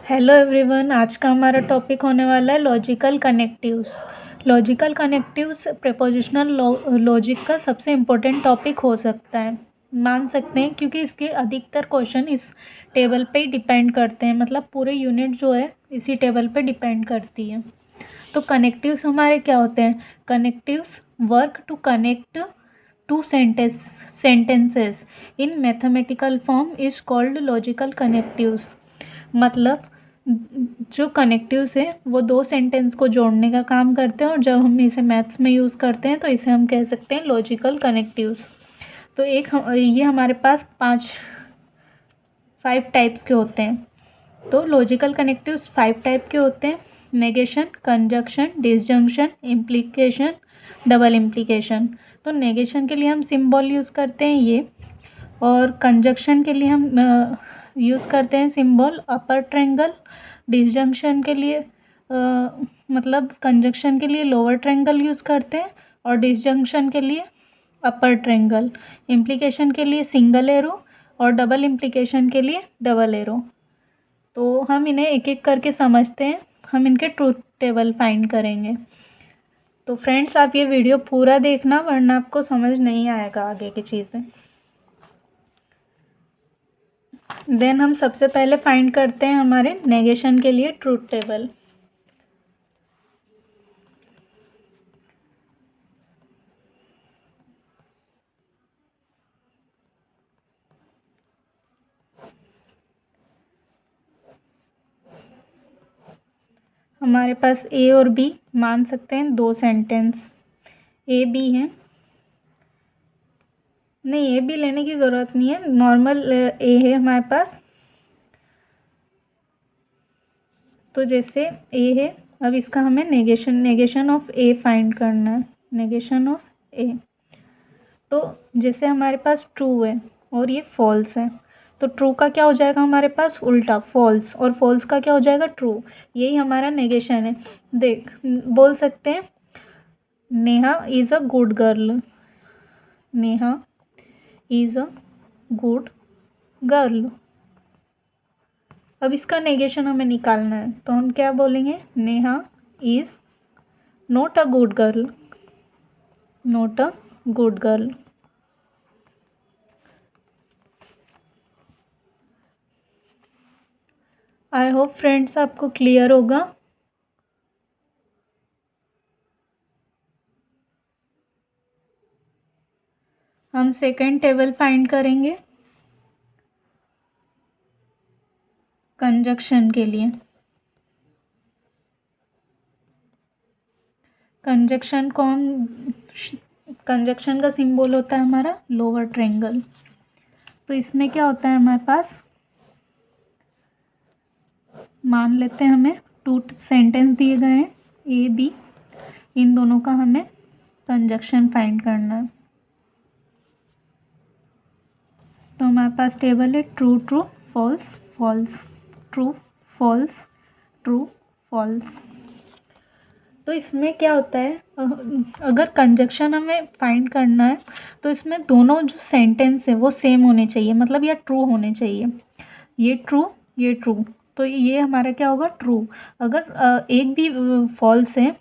Hello everyone, आज का हमारा टॉपिक होने वाला है logical connectives. Logical connectives prepositional logic का सबसे इम्पोर्टेंट टॉपिक हो सकता है, मान सकते हैं, क्योंकि इसके अधिकतर क्वेश्चन इस टेबल पे ही डिपेंड करते हैं। मतलब पूरे यूनिट जो है इसी टेबल पे डिपेंड करती है। तो कनेक्टिव्स हमारे क्या होते हैं? Connectives work to connect two sentences in mathematical form is called logical connectives। मतलब जो कनेक्टिव्स है वो दो सेंटेंस को जोड़ने का काम करते हैं, और जब हम इसे मैथ्स में यूज़ करते हैं तो इसे हम कह सकते हैं लॉजिकल कनेक्टिव्स। तो ये हमारे पास 5 टाइप्स के होते हैं। तो लॉजिकल कनेक्टिव्स 5 टाइप के होते हैं: negation, conjunction, disjunction, implication, double implication. तो नेगेशन के लिए हम सिंबल यूज़ करते हैं ये, और कंजक्शन के लिए हम यूज़ करते हैं सिंबल अपर ट्रायंगल। डिसजंक्शन के लिए मतलब कंजक्शन के लिए लोअर ट्रायंगल यूज़ करते हैं, और डिसजंक्शन के लिए अपर ट्रायंगल। इम्प्लीकेशन के लिए सिंगल एरो, और डबल इम्प्लीकेशन के लिए डबल एरो। तो हम इन्हें एक एक करके समझते हैं, हम इनके ट्रूथ टेबल फाइंड करेंगे। तो फ्रेंड्स, आप ये वीडियो पूरा देखना, वरना आपको समझ नहीं आएगा आगे की चीज़ें। देन हम सबसे पहले फाइंड करते हैं हमारे नेगेशन के लिए ट्रूथ टेबल। हमारे पास ए और बी मान सकते हैं दो सेंटेंस। ए बी है, नहीं ए बी लेने की ज़रूरत नहीं है, नॉर्मल ए है हमारे पास। तो जैसे ए है, अब इसका हमें नेगेशन ऑफ ए फाइंड करना है। नेगेशन ऑफ ए, तो जैसे हमारे पास ट्रू है और ये फॉल्स है, तो ट्रू का क्या हो जाएगा हमारे पास? उल्टा फॉल्स, और फॉल्स का क्या हो जाएगा? ट्रू। यही हमारा नेगेशन है। देख, बोल सकते हैं Neha is a good girl. Neha is a good girl. अब इसका नेगेशन हमें निकालना है, तो हम क्या बोलेंगे? Neha is not a good girl. Not a good girl. I hope friends आपको क्लियर होगा। हम सेकंड टेबल फाइंड करेंगे कंजक्शन के लिए। कंजक्शन को हम कंजक्शन का सिंबल होता है हमारा लोअर ट्रायंगल। तो इसमें क्या होता है हमारे पास? मान लेते हैं हमें 2 सेंटेंस दिए गए हैं ए बी, इन दोनों का हमें कंजक्शन फाइंड करना है। तो हमारे पास टेबल है true true false false, true false, true false. तो इसमें क्या होता है, अगर कंजक्शन हमें फाइंड करना है तो इसमें दोनों जो सेंटेंस है वो सेम होने चाहिए, मतलब या ट्रू होने चाहिए। ये ट्रू, ये ट्रू, तो ये हमारा क्या होगा? ट्रू। अगर एक भी फॉल्स है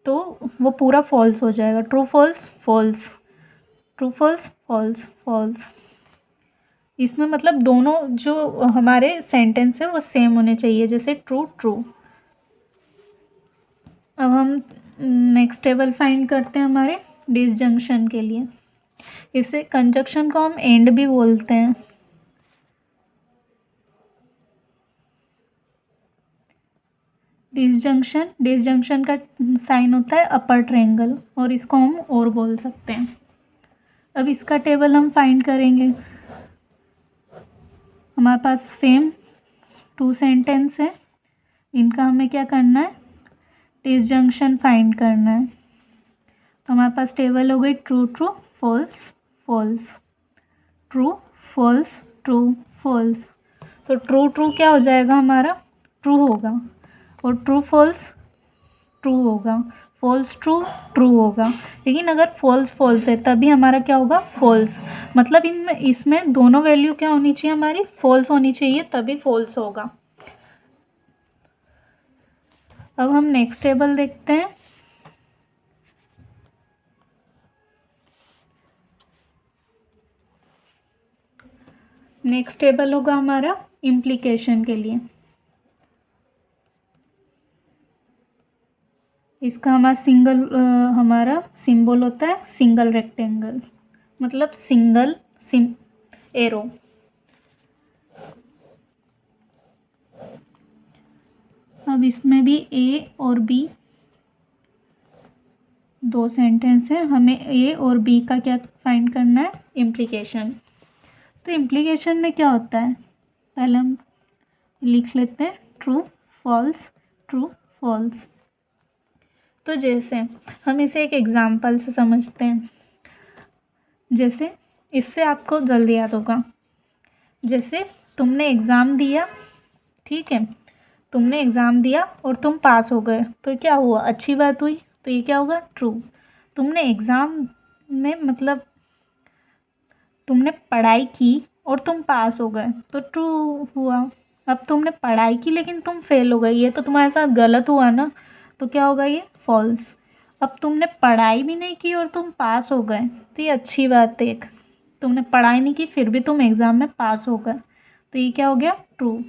तो वो पूरा फॉल्स हो जाएगा। True false false, true false false false. इसमें मतलब दोनों जो हमारे सेंटेंस है वो सेम होने चाहिए, जैसे ट्रू ट्रू। अब हम नेक्स्ट टेबल फाइंड करते हैं हमारे डिसजंक्शन के लिए। इसे कंजक्शन को हम एंड भी बोलते हैं। डिसजंक्शन का साइन होता है अपर ट्रायंगल, और इसको हम और बोल सकते हैं। अब इसका टेबल हम फाइंड करेंगे। हमारे पास सेम 2 सेंटेंस है, इनका हमें क्या करना है? डिसजंक्शन फाइंड करना है। तो हमारे पास टेबल हो गई true true false false, true false true false. तो ट्रू ट्रू क्या हो जाएगा हमारा? ट्रू होगा, और ट्रू फॉल्स ट्रू होगा, फॉल्स ट्रू ट्रू होगा। लेकिन अगर फॉल्स फॉल्स है तभी हमारा क्या होगा? फॉल्स। मतलब इसमें दोनों वैल्यू क्या होनी चाहिए? हमारी फॉल्स होनी चाहिए, तभी फॉल्स होगा। अब हम नेक्स्ट टेबल देखते हैं। नेक्स्ट टेबल होगा हमारा इम्प्लीकेशन के लिए। इसका हमारा सिंबल होता है सिंगल रेक्टेंगल, मतलब सिंगल एरो। अब इसमें भी ए और बी दो सेंटेंस है, हमें ए और बी का क्या फाइंड करना है, इम्प्लीकेशन। तो इम्प्लीकेशन में क्या होता है, पहले हम लिख लेते हैं ट्रू फॉल्स ट्रू फॉल्स। तो जैसे हम इसे एक एग्जाम्पल से समझते हैं, जैसे इससे आपको जल्दी याद होगा। जैसे तुमने एग्ज़ाम दिया, ठीक है, तुमने एग्ज़ाम दिया और तुम पास हो गए, तो क्या हुआ, अच्छी बात हुई, तो ये क्या होगा, ट्रू। तुमने एग्ज़ाम में मतलब तुमने पढ़ाई की और तुम पास हो गए, तो ट्रू हुआ। अब तुमने पढ़ाई की लेकिन तुम फेल हो गए, ये तो तुम्हारे साथ गलत हुआ ना, तो क्या होगा, ये फॉल्स। अब तुमने पढ़ाई भी नहीं की और तुम पास हो गए, तो ये अच्छी बात है। एक तुमने पढ़ाई नहीं की फिर भी तुम एग्ज़ाम में पास हो गए, तो ये क्या हो गया, ट्रू।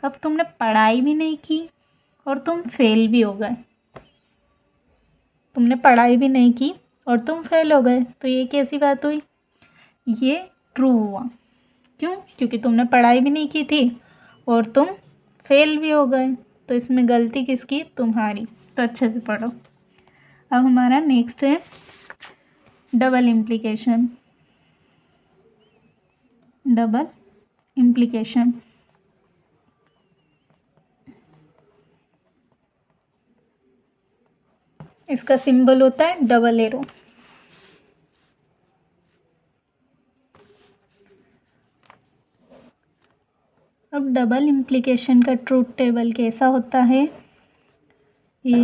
अब तुमने पढ़ाई भी नहीं की और तुम फेल भी हो गए, तुमने पढ़ाई भी नहीं की और तुम फेल हो गए, तो ये कैसी बात हुई, ये ट्रू हुआ। क्यों, क्योंकि तुमने पढ़ाई भी नहीं की थी और तुम फेल भी हो गए, तो इसमें गलती किसकी, तुम्हारी। तो अच्छे से पढ़ो। अब हमारा नेक्स्ट है डबल इम्प्लीकेशन। डबल इम्प्लीकेशन, इसका सिंबल होता है डबल एरो। अब डबल इम्प्लीकेशन का ट्रूथ टेबल कैसा होता है, ये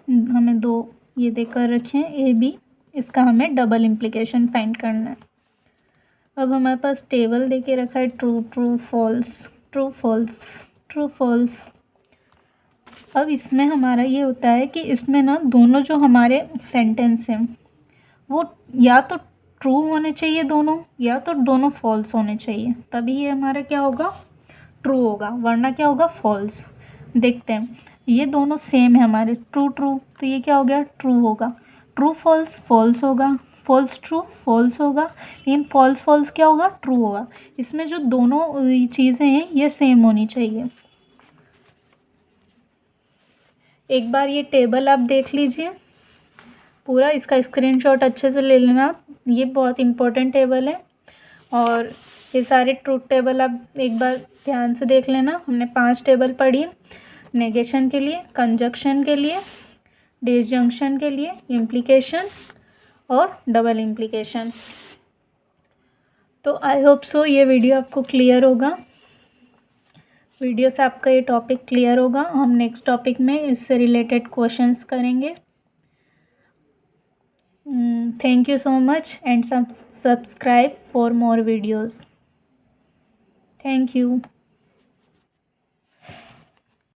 हमें दो ये देकर रखे हैं ए बी, इसका हमें डबल इम्प्लीकेशन फाइंड करना है। अब हमारे पास टेबल दे के रखा है true true false true false true false. अब इसमें हमारा ये होता है कि इसमें ना दोनों जो हमारे सेंटेंस हैं वो या तो ट्रू होने चाहिए दोनों, या तो दोनों फॉल्स होने चाहिए, तभी ये हमारा क्या होगा, ट्रू होगा, वरना क्या होगा, फॉल्स। देखते हैं, ये दोनों सेम है हमारे, ट्रू ट्रू, तो ये क्या हो गया, ट्रू होगा। ट्रू फॉल्स फॉल्स होगा, फॉल्स ट्रू फॉल्स होगा, लेकिन फॉल्स फॉल्स क्या होगा, ट्रू होगा। इसमें जो दोनों चीज़ें हैं ये सेम होनी चाहिए। एक बार ये टेबल आप देख लीजिए पूरा, इसका स्क्रीनशॉट अच्छे से ले लेना आप, ये बहुत इंपॉर्टेंट टेबल है। और ये सारे ट्रूथ टेबल आप एक बार ध्यान से देख लेना। हमने 5 टेबल पढ़ी, नेगेशन के लिए, कंजक्शन के लिए, डिसजंक्शन के लिए, इम्प्लीकेशन और डबल इम्प्लीकेशन। तो आई होप सो ये वीडियो आपको क्लियर होगा, वीडियो से आपका ये टॉपिक क्लियर होगा। हम नेक्स्ट टॉपिक में इससे रिलेटेड क्वेश्चंस करेंगे। Thank you so much and subscribe for more videos. Thank you.